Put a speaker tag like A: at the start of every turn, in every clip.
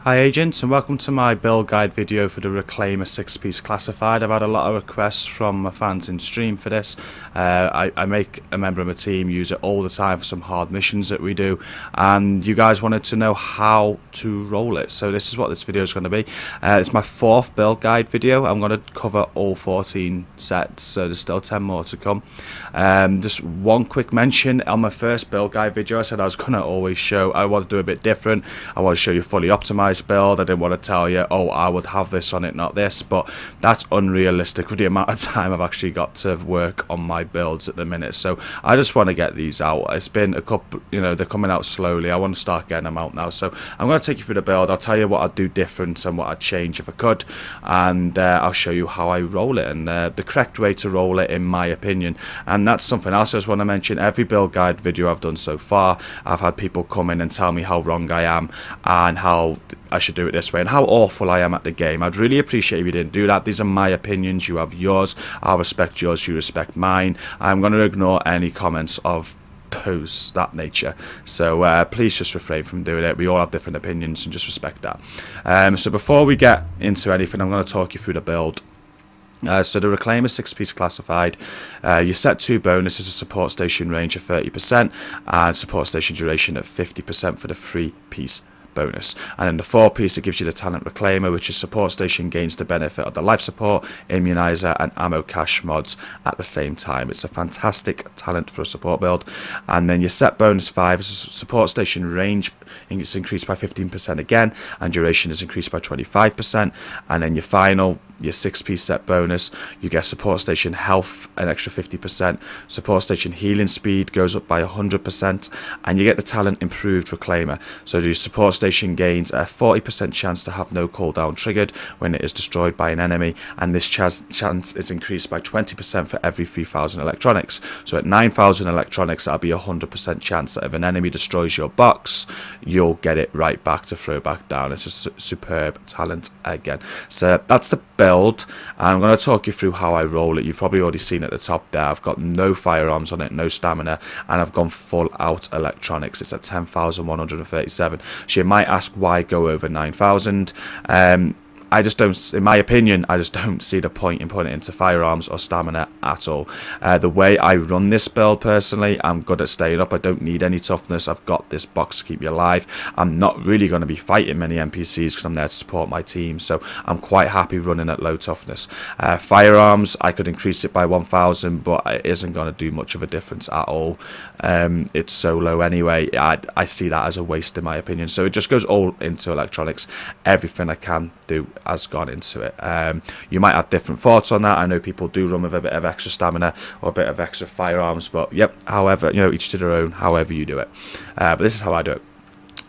A: Hi agents, and welcome to my build guide video for the Reclaimer 6-piece classified. I've had a lot of requests from my fans in stream for this. I make a member of my team use it all the time for some hard missions that we do, and you guys wanted to know how to roll it, so this is what this video is going to be. It's my 4th build guide video. I'm going to cover all 14 sets, so there's still 10 more to come. Just one quick mention: on my first build guide video I said I was going to always show, I want to do a bit different. I want to show you fully optimized build. I didn't want to tell you, oh, I would have this on it, not this, but that's unrealistic with the amount of time I've actually got to work on my builds at the minute. So I just want to get these out. It's been a couple, they're coming out slowly. I want to start getting them out now, so I'm going to take you through the build. I'll tell you what I'd do different and what I'd change if I could, and I'll show you how I roll it and the correct way to roll it in my opinion. And that's something else I just want to mention. Every build guide video I've done so far, I've had people come in and tell me how wrong I am and how I should do it this way and how awful I am at the game. I'd really appreciate if you didn't do that. These are my opinions, you have yours. I'll respect yours, you respect mine. I'm going to ignore any comments of that nature, so please just refrain from doing it. We all have different opinions and just respect that. So before we get into anything, I'm going to talk you through the build. So the Reclaimer 6-piece classified, you set 2 bonuses: a support station range of 30% and support station duration of 50% for the 3-piece bonus. And then the 4-piece, it gives you the talent Reclaimer, which is support station gains the benefit of the life support, immunizer and ammo cache mods at the same time. It's a fantastic talent for a support build. And then your set bonus 5 is support station range, and it's increased by 15% again, and duration is increased by 25%. And then your final, your 6-piece set bonus, you get support station health an extra 50%, support station healing speed goes up by 100%, and you get the talent improved Reclaimer. So your support station gains a 40% chance to have no cooldown triggered when it is destroyed by an enemy, and this chance is increased by 20% for every 3,000 electronics. So at 9,000 electronics, that'll be a 100% chance that if an enemy destroys your box, you'll get it right back to throw back down. It's a superb talent again. So that's the build, and I'm going to talk you through how I roll it. You've probably already seen at the top there, I've got no firearms on it, no stamina, and I've gone full out electronics. It's at 10,137. So you might ask, why go over 9,000? I just don't, in my opinion, I just don't see the point in putting it into firearms or stamina at all. The way I run this build personally, I'm good at staying up. I don't need any toughness. I've got this box to keep you alive. I'm not really going to be fighting many NPCs because I'm there to support my team, so I'm quite happy running at low toughness. Firearms, I could increase it by 1,000, but it isn't going to do much of a difference at all. It's so low anyway. I see that as a waste in my opinion. So it just goes all into electronics. Everything I can do has gone into it. You might have different thoughts on that. I know people do run with a bit of extra stamina or a bit of extra firearms, but yep, however, each to their own, however you do it. But this is how I do it.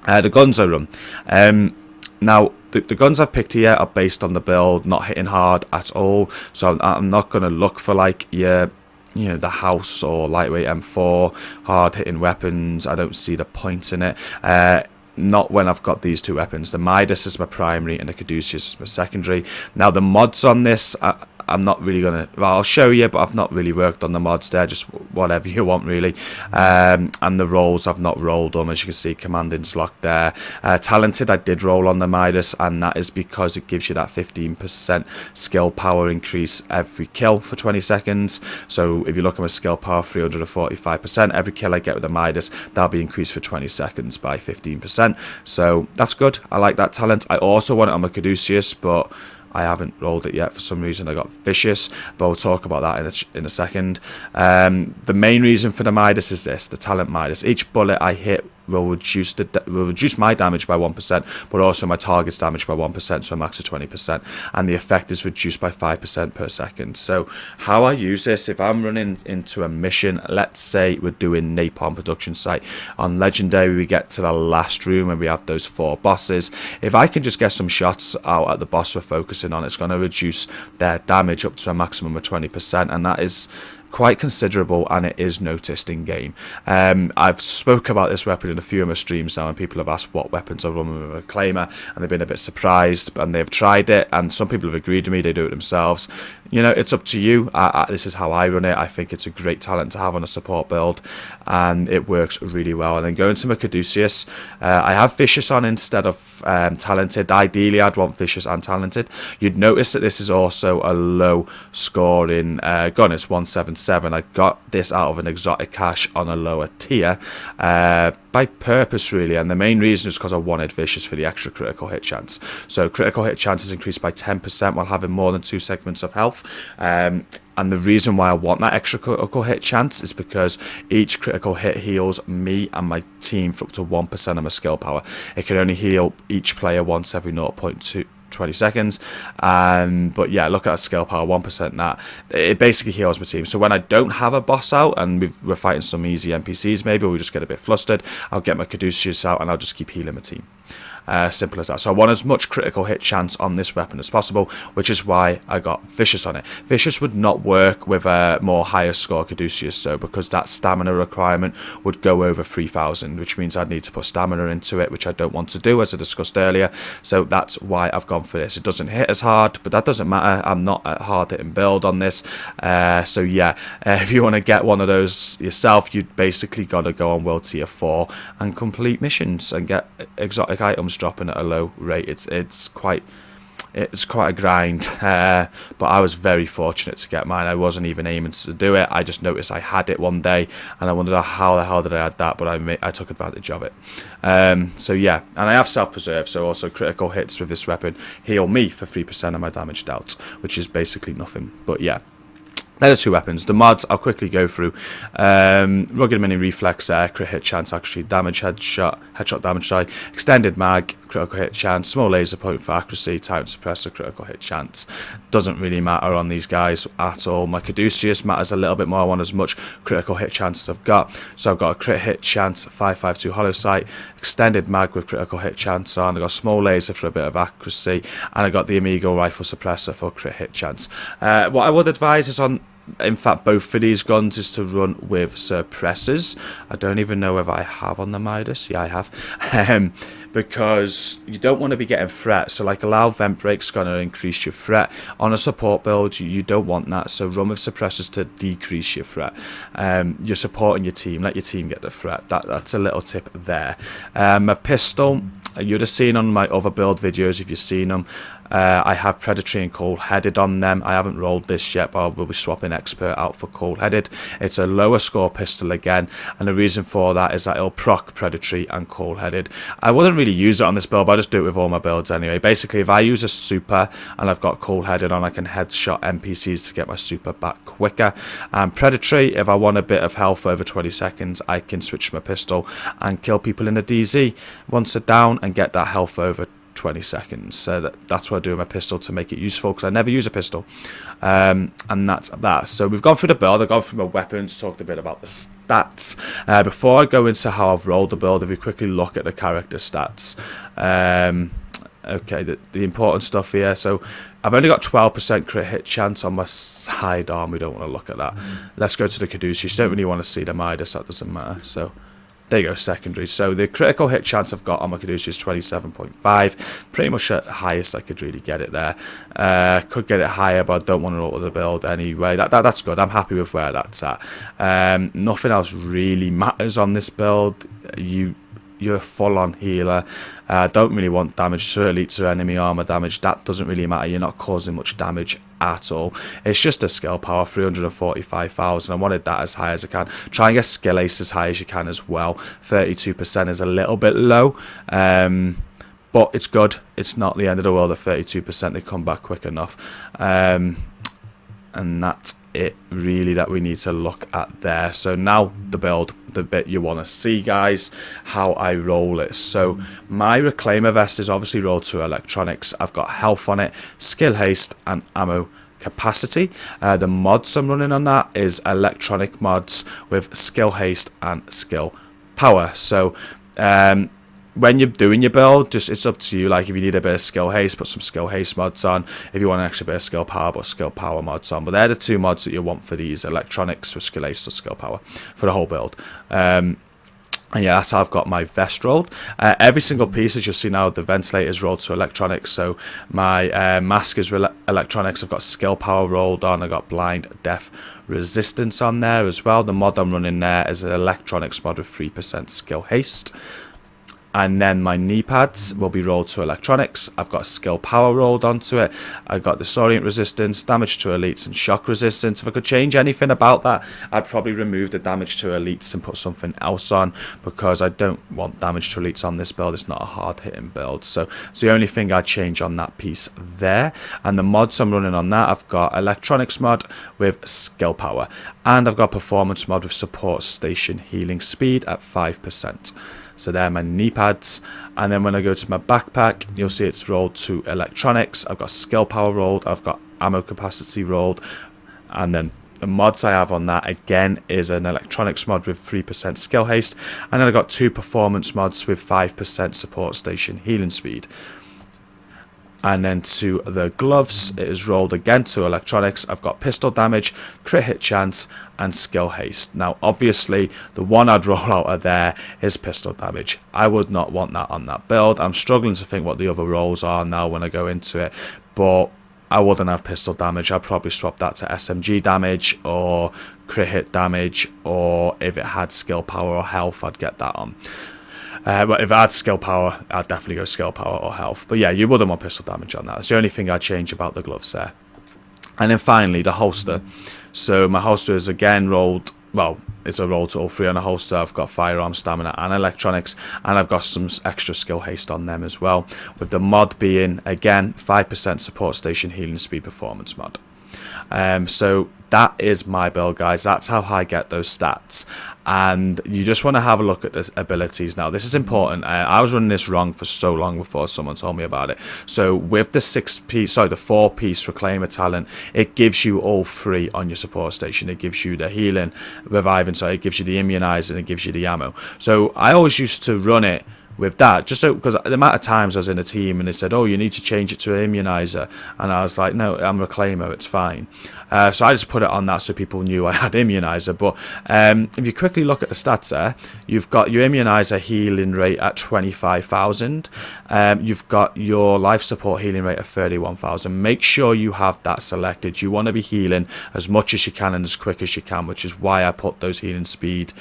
A: The guns I run. Now, the guns I've picked here are based on the build, not hitting hard at all. So I'm not going to look for like the house or lightweight M4 hard hitting weapons. I don't see the point in it. Not when I've got these 2 weapons. The Midas is my primary and the Caduceus is my secondary. Now the mods on this, I'm not really going to, well, I'll show you, but I've not really worked on the mods there, just whatever you want really. And the rolls, I've not rolled them. As you can see, commanding's locked there. Talented, I did roll on the Midas, and that is because it gives you that 15% skill power increase every kill for 20 seconds. So if you look at my skill power, 345%, every kill I get with the Midas, that'll be increased for 20 seconds by 15%. So that's good. I like that talent. I also want it on my Caduceus, but I haven't rolled it yet for some reason. I got vicious, but we'll talk about that in a second. The main reason for the Midas is this, the talent Midas. Each bullet I hit will reduce my damage by 1%, but also my target's damage by 1%, so a max of 20%, and the effect is reduced by 5% per second. So how I use this, if I'm running into a mission, let's say we're doing Napalm production site on Legendary, we get to the last room and we have those 4 bosses. If I can just get some shots out at the boss we're focusing on, it's going to reduce their damage up to a maximum of 20%, and that is quite considerable, and it is noticed in game. I've spoke about this weapon in a few of my streams now, and people have asked what weapons I run with a Reclaimer, and they've been a bit surprised, and they've tried it, and some people have agreed with me, they do it themselves. you know, it's up to you. This is how I run it. I think it's a great talent to have on a support build, and it works really well. And then going to my Caduceus, I have Vicious on instead of Talented. Ideally, I'd want Vicious and Talented. You'd notice that this is also a low scoring gun. It's 177. I got this out of an exotic cache on a lower tier by purpose, really, and the main reason is because I wanted Vicious for the extra critical hit chance. So critical hit chance is increased by 10% while having more than 2 segments of health. And the reason why I want that extra critical hit chance is because each critical hit heals me and my team for up to 1% of my skill power. It can only heal each player once every 0.20 seconds. But yeah, look at that skill power, 1%. That it basically heals my team. So when I don't have a boss out and we're fighting some easy NPCs, maybe we just get a bit flustered, I'll get my Caduceus out and I'll just keep healing my team. Simple as that. So I want as much critical hit chance on this weapon as possible, which is why I got Vicious on it. Vicious would not work with a more higher score Caduceus, though, because that stamina requirement would go over 3,000, which means I'd need to put stamina into it, which I don't want to do, as I discussed earlier. So that's why I've gone for this. It doesn't hit as hard, but that doesn't matter. I'm not a hard hitting build on this. So yeah, if you want to get one of those yourself, you'd basically got to go on World Tier 4 and complete missions and get exotic items dropping at a low rate. It's quite a grind, but I was very fortunate to get mine. I wasn't even aiming to do it. I just noticed I had it one day and I wondered how the hell did I add that, but I took advantage of it. So yeah, and I have self-preserve, so also critical hits with this weapon heal me for 3% of my damage dealt, which is basically nothing. But yeah, there are 2 weapons. The mods I'll quickly go through. Rugged Mini Reflex, crit hit chance, actually damage, headshot damage, sorry. Extended mag, critical hit chance. Small laser point for accuracy. Titan suppressor, critical hit chance. Doesn't really matter on these guys at all. My Caduceus matters a little bit more. I want as much critical hit chance as I've got. So I've got a crit hit chance, 552 hollow sight. Extended mag with critical hit chance on. I got small laser for a bit of accuracy. And I got the Amigo rifle suppressor for crit hit chance. What I would advise is on, in fact, both of these guns is to run with suppressors. I don't even know if I have on the Midas. Yeah, I have. Because you don't want to be getting threat. So like a loud vent break's going to increase your threat. On a support build, you don't want that. So run with suppressors to decrease your threat. You're supporting your team. Let your team get the threat. That's a little tip there. A pistol, you'd have seen on my other build videos if you've seen them. I have Predatory and Cold Headed on them. I haven't rolled this yet, but I will be swapping Expert out for Cold Headed. It's a lower score pistol again, and the reason for that is that it'll proc Predatory and Cold Headed. I wouldn't really use it on this build, but I just do it with all my builds anyway. Basically, if I use a super and I've got Cold Headed on, I can headshot NPCs to get my super back quicker. And Predatory, if I want a bit of health over 20 seconds, I can switch my pistol and kill people in a DZ once they're down and get that health over 20 seconds. So that's what I do with my pistol to make it useful, because I never use a pistol. And that's that. So we've gone through the build, I've gone through my weapons, talked a bit about the stats. Before I go into how I've rolled the build, if we quickly look at the character stats. Okay, the important stuff here. So I've only got 12% crit hit chance on my sidearm. We don't want to look at that. Let's go to the Caduceus. You don't really want to see the Midas, that doesn't matter. So there you go, secondary. So the critical hit chance I've got on my Caduceus is 27.5. Pretty much at the highest I could really get it there. Could get it higher, but I don't want to alter the build anyway. That's good. I'm happy with where that's at. Nothing else really matters on this build. You're a full-on healer. Don't really want damage to elites or enemy armor damage. That doesn't really matter. You're not causing much damage at all. It's just a skill power, 345,000. I wanted that as high as I can. Try and get skill ace as high as you can as well. 32% is a little bit low. But it's good. It's not the end of the world at 32%. They come back quick enough. And that's it really that we need to look at there. So now the build, the bit you want to see, guys, how I roll it. So my Reclaimer vest is obviously rolled to electronics. I've got health on it, skill haste and ammo capacity. The mods I'm running on that is electronic mods with skill haste and skill power. So when you're doing your build, it's up to you. Like, if you need a bit of skill haste, put some skill haste mods on. If you want an extra bit of skill power, put skill power mods on. But they're the 2 mods that you want for these: electronics with skill haste or skill power for the whole build. And yeah, that's how I've got my vest rolled. Every single piece, as you'll see now, the ventilator is rolled to electronics. So my mask is electronics. I've got skill power rolled on. I've got blind, deaf, resistance on there as well. The mod I'm running there is an electronics mod with 3% skill haste. And then my knee pads will be rolled to electronics. I've got skill power rolled onto it. I've got disorient resistance, damage to elites, and shock resistance. If I could change anything about that, I'd probably remove the damage to elites and put something else on, because I don't want damage to elites on this build. It's not a hard hitting build. So it's the only thing I'd change on that piece there. And the mods I'm running on that, I've got electronics mod with skill power, and I've got performance mod with support station healing speed at 5%. So they're my knee pads. And then when I go to my backpack, you'll see it's rolled to electronics. I've got skill power rolled. I've got ammo capacity rolled. And then the mods I have on that, again, is an electronics mod with 3% skill haste. And then I've got 2 performance mods with 5% support station healing speed. And then to the gloves, it is rolled again to electronics. I've got pistol damage, crit hit chance, and skill haste. Now, obviously, the one I'd roll out of there is pistol damage. I would not want that on that build. I'm struggling to think what the other rolls are now when I go into it, but I wouldn't have pistol damage. I'd probably swap that to SMG damage or crit hit damage, or if it had skill power or health, I'd get that on. But if I had skill power, I'd definitely go skill power or health. But yeah, you wouldn't want pistol damage on that. That's the only thing I'd change about the gloves there. And then finally, the holster. So my holster is again rolled, well, it's a roll to all 3 on a holster. I've got firearm, stamina, and electronics, and I've got some extra skill haste on them as well, with the mod being, again, 5% support station healing speed performance mod. So that is my build, guys. That's how I get those stats, and you just want to have a look at the abilities. Now, this is important. I was running this wrong for so long before someone told me about it. So with the 4-piece Reclaimer talent, it gives you all 3 on your support station. It gives you the healing, reviving, so it gives you the immunizing, and it gives you the ammo. So I always used to run it with that, just so, because the amount of times I was in a team and they said, oh, you need to change it to an immunizer, and I was like, no, I'm Reclaimer, it's fine. So I just put it on that so people knew I had immunizer. But if you quickly look at the stats there, you've got your immunizer healing rate at 25,000. You've got your life support healing rate at 31,000. Make sure you have that selected. You want to be healing as much as you can and as quick as you can, which is why I put those healing speed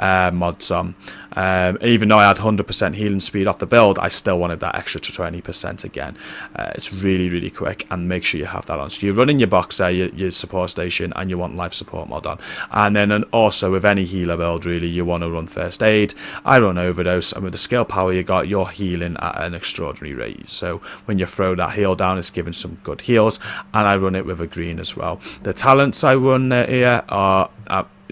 A: mods on. Even though I had 100% healing speed off the build, I still wanted that extra to 20% again. It's really, really quick, and make sure you have that on. So you're running your box there, your support station, and you want life support mod on. And then also with any healer build, really, you want to run first aid. I run overdose, and with the skill power you got, you're healing at an extraordinary rate. So when you throw that heal down, it's giving some good heals, and I run it with a green as well. The talents I run here are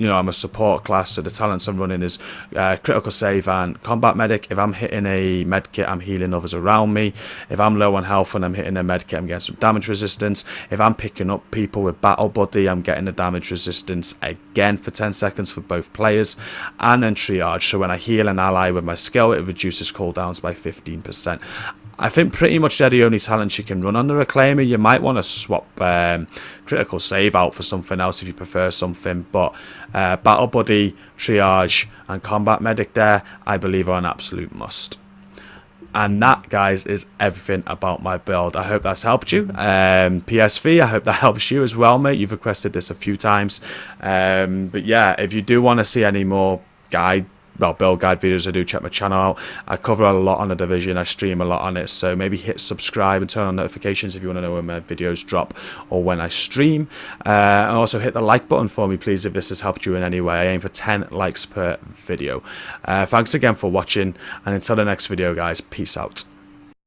A: I'm a support class, so the talents I'm running is critical save and combat medic. If I'm hitting a med kit, I'm healing others around me. If I'm low on health and I'm hitting a med kit, I'm getting some damage resistance. If I'm picking up people with battle buddy, I'm getting the damage resistance again for 10 seconds for both players. And then triage, so when I heal an ally with my skill, it reduces cooldowns by 15%. I think pretty much they're the only talents you can run on the Reclaimer. You might want to swap critical save out for something else if you prefer something, but battle buddy, triage, and combat medic there, I believe, are an absolute must. And that, guys, is everything about my build. I hope that's helped you. PSV, I hope that helps you as well, mate. You've requested this a few times. But yeah, if you do want to see any more build guide videos, I do check my channel out. I cover a lot on the Division, I stream a lot on it, so maybe hit subscribe and turn on notifications if you want to know when my videos drop or when I stream. And also hit the like button for me, please, if this has helped you in any way. I aim for 10 likes per video. Thanks again for watching, and until the next video, guys, peace out.